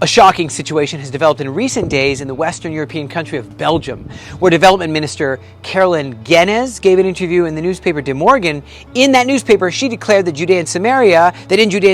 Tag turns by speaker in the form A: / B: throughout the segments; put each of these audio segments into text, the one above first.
A: A shocking situation has developed in recent days in the Western European country of Belgium, where Development Minister Caroline Genez gave an interview in the newspaper De Morgan. In that newspaper, she declared that in Judea and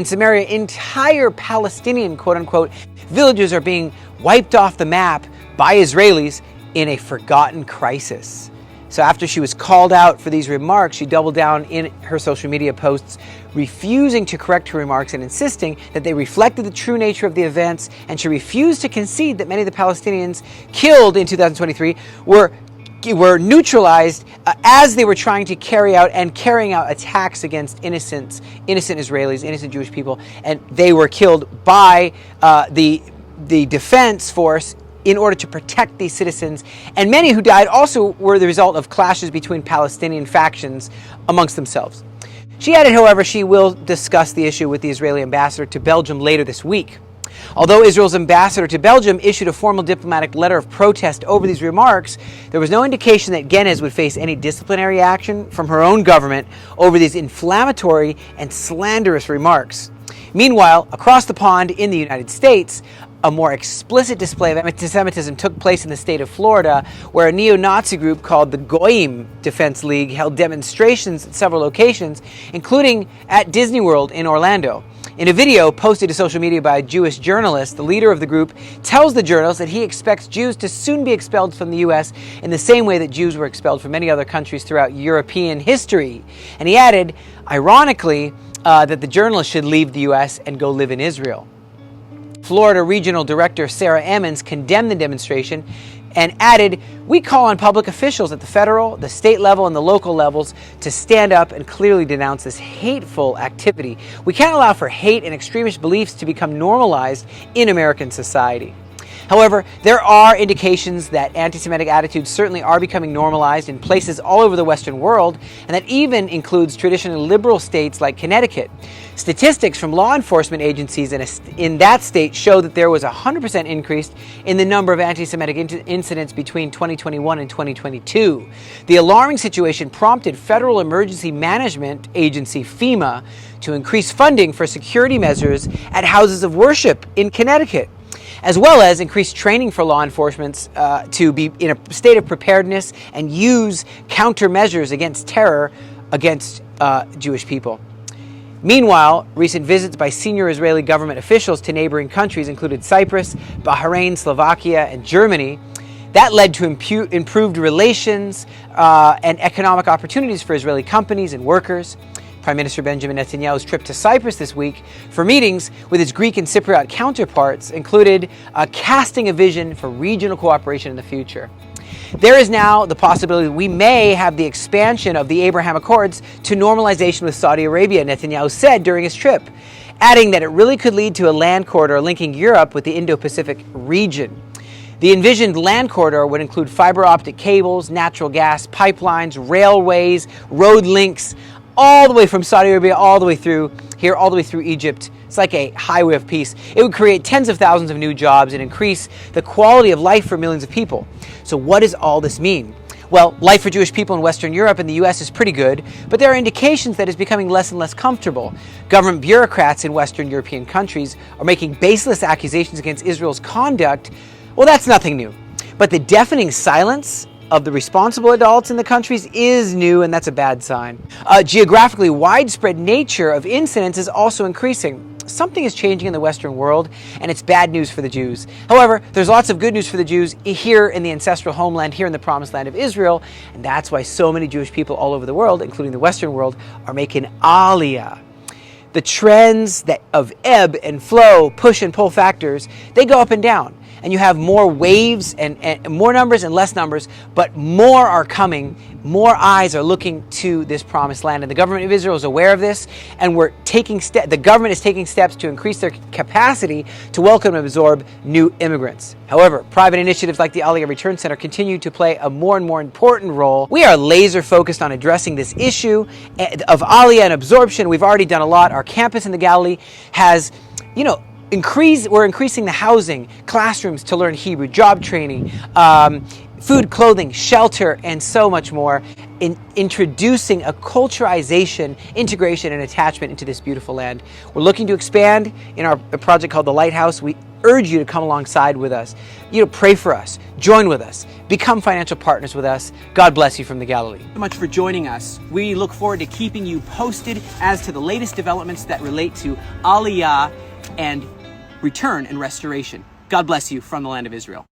A: Samaria, entire Palestinian, quote-unquote, villages are being wiped off the map by Israelis in a forgotten crisis. So after she was called out for these remarks, she doubled down in her social media posts, refusing to correct her remarks and insisting that they reflected the true nature of the events, and she refused to concede that many of the Palestinians killed in 2023 were neutralized as they were trying to carrying out attacks against innocent Israelis, innocent Jewish people, and they were killed by the defense force in order to protect these citizens. And many who died also were the result of clashes between Palestinian factions amongst themselves. She added, however, she will discuss the issue with the Israeli ambassador to Belgium later this week. Although Israel's ambassador to Belgium issued a formal diplomatic letter of protest over these remarks, there was no indication that Genez would face any disciplinary action from her own government over these inflammatory and slanderous remarks. Meanwhile, across the pond in the United States, a more explicit display of anti-Semitism took place in the state of Florida, where a neo-Nazi group called the Goyim Defense League held demonstrations at several locations, including at Disney World in Orlando. In a video posted to social media by a Jewish journalist, the leader of the group tells the journalist that he expects Jews to soon be expelled from the U.S. in the same way that Jews were expelled from many other countries throughout European history. And he added, ironically, that the journalist should leave the U.S. and go live in Israel. Florida Regional Director Sarah Emmons condemned the demonstration and added, "We call on public officials at the federal, the state level, and the local levels to stand up and clearly denounce this hateful activity. We can't allow for hate and extremist beliefs to become normalized in American society." However, there are indications that anti-Semitic attitudes certainly are becoming normalized in places all over the Western world, and that even includes traditionally liberal states like Connecticut. Statistics from law enforcement agencies in that state show that there was a 100% increase in the number of anti-Semitic incidents between 2021 and 2022. The alarming situation prompted Federal Emergency Management Agency, FEMA, to increase funding for security measures at houses of worship in Connecticut, as well as increased training for law enforcement to be in a state of preparedness and use countermeasures against terror against Jewish people. Meanwhile, recent visits by senior Israeli government officials to neighboring countries included Cyprus, Bahrain, Slovakia, and Germany. That led to improved relations and economic opportunities for Israeli companies and workers. Prime Minister Benjamin Netanyahu's trip to Cyprus this week for meetings with his Greek and Cypriot counterparts included casting a vision for regional cooperation in the future. There is now the possibility that we may have the expansion of the Abraham Accords to normalization with Saudi Arabia, Netanyahu said during his trip, adding that it really could lead to a land corridor linking Europe with the Indo-Pacific region. The envisioned land corridor would include fiber optic cables, natural gas pipelines, railways, road links, all the way from Saudi Arabia, all the way through here, all the way through Egypt. It's like a highway of peace. It would create tens of thousands of new jobs and increase the quality of life for millions of people. So what does all this mean? Well, life for Jewish people in Western Europe and the U.S. is pretty good, but there are indications that it's becoming less and less comfortable. Government bureaucrats in Western European countries are making baseless accusations against Israel's conduct. Well, that's nothing new. But the deafening silence of the responsible adults in the countries is new, and that's a bad sign. Geographically widespread nature of incidents is also increasing. Something is changing in the Western world, and it's bad news for the Jews. However, there's lots of good news for the Jews here in the ancestral homeland, here in the promised land of Israel, and that's why so many Jewish people all over the world, including the Western world, are making Aliyah. The trends of ebb and flow, push and pull factors, they go up and down. And you have more waves and more numbers and less numbers, but more are coming. More eyes are looking to this promised land. And the government of Israel is aware of this, and the government is taking steps to increase their capacity to welcome and absorb new immigrants. However, private initiatives like the Aliyah Return Center continue to play a more and more important role. We are laser focused on addressing this issue of Aliyah and absorption. We've already done a lot. Our campus in the Galilee has, we're increasing the housing, classrooms to learn Hebrew, job training, food, clothing, shelter, and so much more, in introducing a culturization, integration, and attachment into this beautiful land. We're looking to expand in our project called The Lighthouse. We urge you to come alongside with us. Pray for us, join with us, become financial partners with us. God bless you from the Galilee.
B: Thank you so much for joining us. We look forward to keeping you posted as to the latest developments that relate to Aliyah and return and restoration. God bless you from the land of Israel.